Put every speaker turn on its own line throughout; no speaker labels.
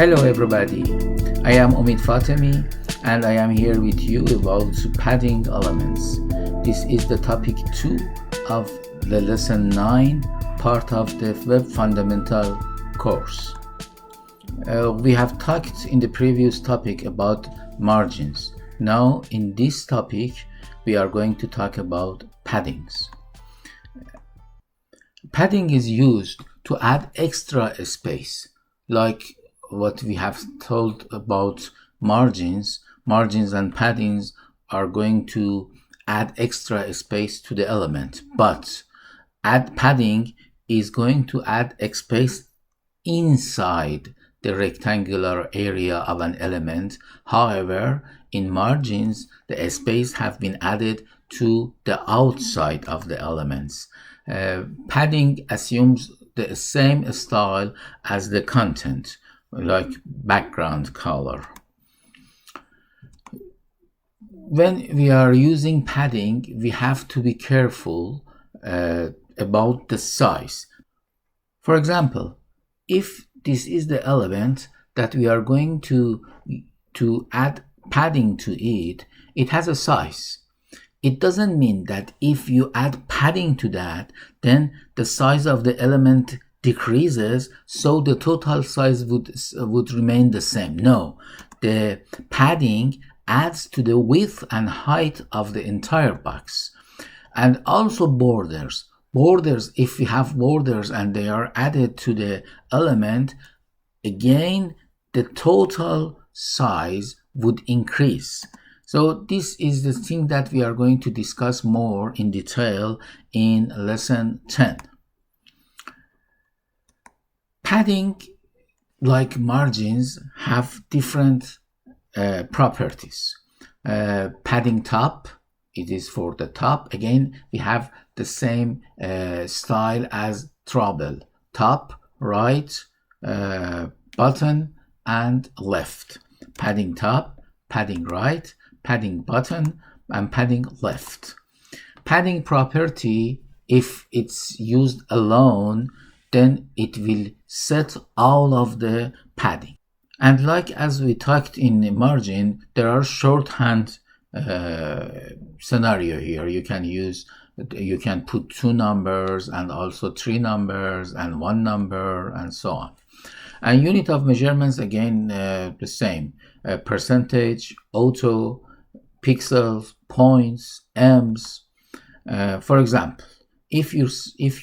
Hello everybody, I am Omid Fatemi and I am here with you about padding elements. This is the topic 2 of the lesson 9, part of the Web Fundamental course. We have talked in the previous topic about margins. Now in this topic we are going to talk about paddings. Padding is used to add extra space, like what we have told about margins. Margins and paddings are going to add extra space to the element, but padding is going to add space inside the rectangular area of an element. However, in margins, the space have been added to the outside of the elements. Padding assumes the same style as the content, like background color. When we are using padding, we have to be careful about the size. For example, if this is the element that we are going to add padding to it, it has a size. It doesn't mean that if you add padding to that, then the size of the element decreases, so the total size would remain the same. No, the padding adds to the width and height of the entire box. And also borders. Borders, if we have borders and they are added to the element, again, the total size would increase. So this is the thing that we are going to discuss more in detail in lesson 10. Padding, like margins, have different properties. Padding top, it is for the top. Again, we have the same style as treble. Top, right, button, and left. Padding top, padding right, padding button, and padding left. Padding property, if it's used alone, then it will set all of the padding. And like as we talked in the margin, there are shorthand scenario here. You can put 2 numbers and also 3 numbers and 1 number and so on. And unit of measurements, again, the same. Percentage, auto, pixels, points, ems. For example, if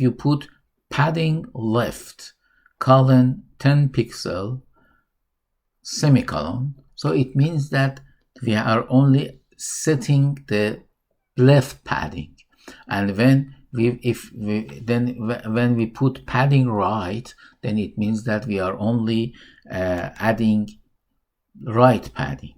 you put padding left, colon 10 pixel, semicolon, so it means that we are only setting the left padding. And when we put padding right, then it means that we are only adding right padding.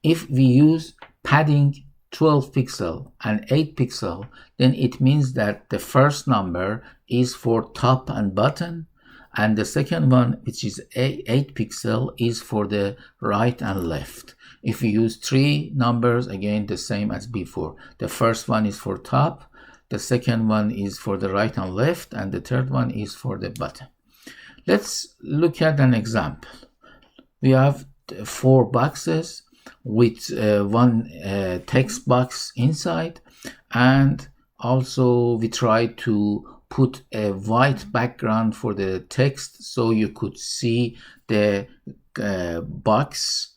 If we use padding 12 pixel and 8 pixel, then it means that the first number is for top and button, and the second one, which is 8 pixel, is for the right and left. If we use 3 numbers, again the same as before. The first one is for top, the second one is for the right and left, and the third one is for the button. Let's look at an example. We have 4 boxes with one text box inside, and also we try to put a white background for the text so you could see the box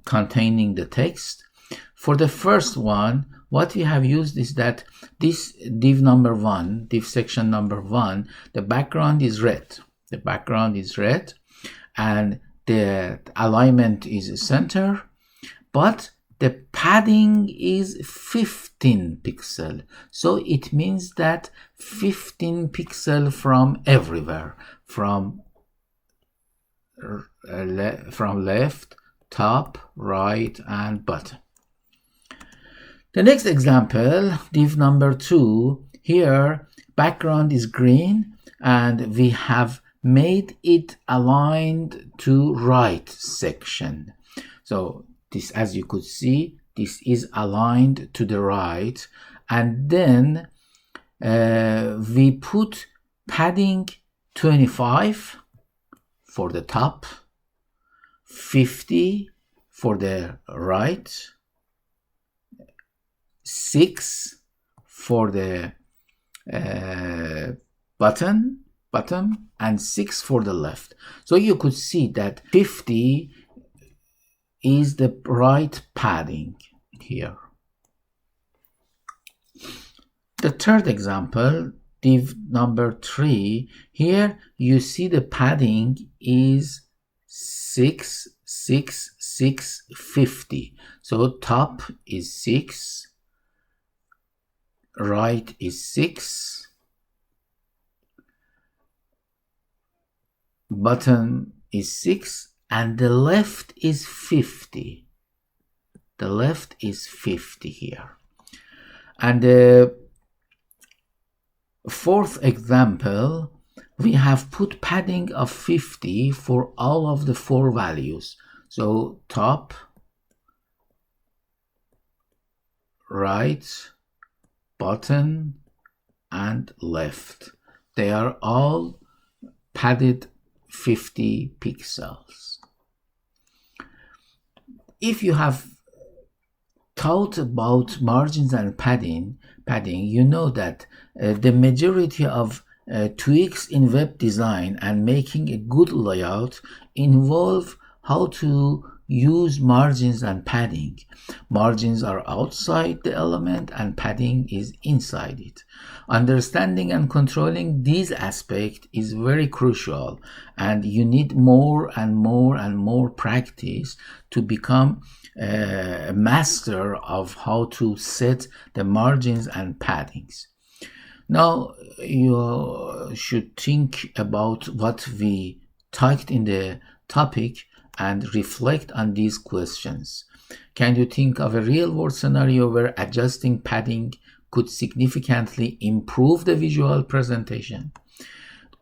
containing the text. For the first one, what we have used is that this div section number 1, the background is red. The background is red and the alignment is center, but the padding is 15 pixel. So it means that 15 pixel from everywhere, from left, top, right, and bottom. The next example, div number 2, here background is green and we have made it aligned to right section. So this, as you could see, this is aligned to the right, and then we put padding 25 for the top, 50 for the right, 6 for the bottom, and 6 for the left. So you could see that 50 is the right padding here. The third example, div number 3, here you see the padding is 6, 6, 6, 50. So top is 6, right is 6, bottom is 6, and the left is 50. The left is 50 here. And the fourth example, we have put padding of 50 for all of the 4 values. So top, right, bottom, and left. They are all padded 50 pixels. If you have thought about margins and padding, you know that the majority of tweaks in web design and making a good layout involve how to use margins and padding. Margins are outside the element and padding is inside it. Understanding and controlling these aspects is very crucial, and you need more and more practice to become a master of how to set the margins and paddings. Now you should think about what we talked in the topic and reflect on these questions. Can you think of a real-world scenario where adjusting padding could significantly improve the visual presentation?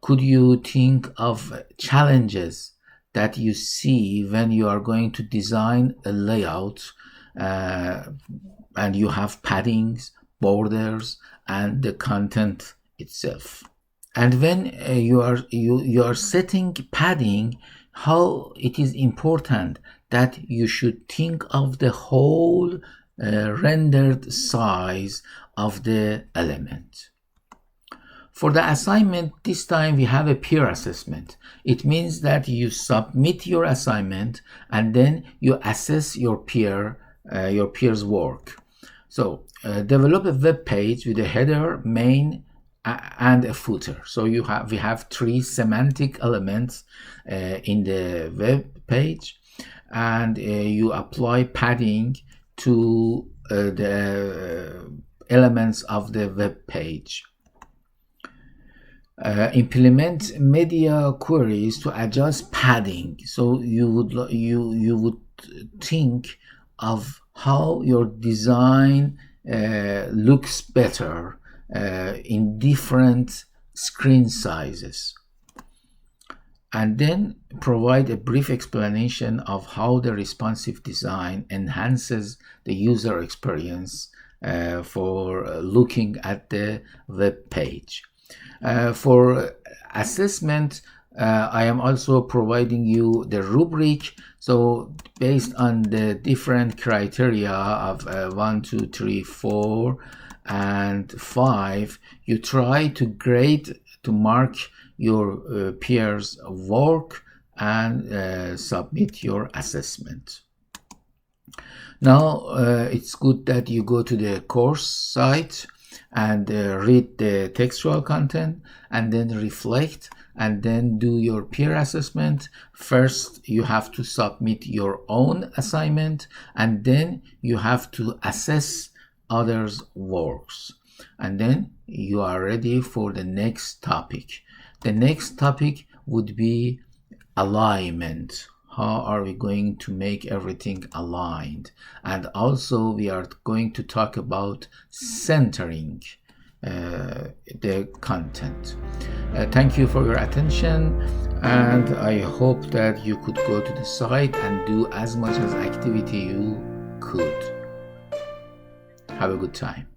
Could you think of challenges that you see when you are going to design a layout and you have paddings, borders, and the content itself? And when you are setting padding, how it is important that you should think of the whole rendered size of the element. For the assignment, this time we have a peer assessment. It means that you submit your assignment and then you assess your peer's work. So develop a web page with a header, main, and a footer. So we have 3 semantic elements in the web page, and you apply padding to the elements of the web page. Implement media queries to adjust padding. So you would think of how your design looks better in different screen sizes, and then provide a brief explanation of how the responsive design enhances the user experience for looking at the web page. For assessment, I am also providing you the rubric. So based on the different criteria of 1, 2, 3, 4, and 5, you try to grade, to mark your peers' work and submit your assessment. Now it's good that you go to the course site and read the textual content and then reflect and then do your peer assessment. First, you have to submit your own assignment, and then you have to assess others' works, and then you are ready for the next topic. The next topic would be alignment. How are we going to make everything aligned? And also we are going to talk about centering the content. Thank you for your attention, and I hope that you could go to the site and do as much as activity you could. Have a good time.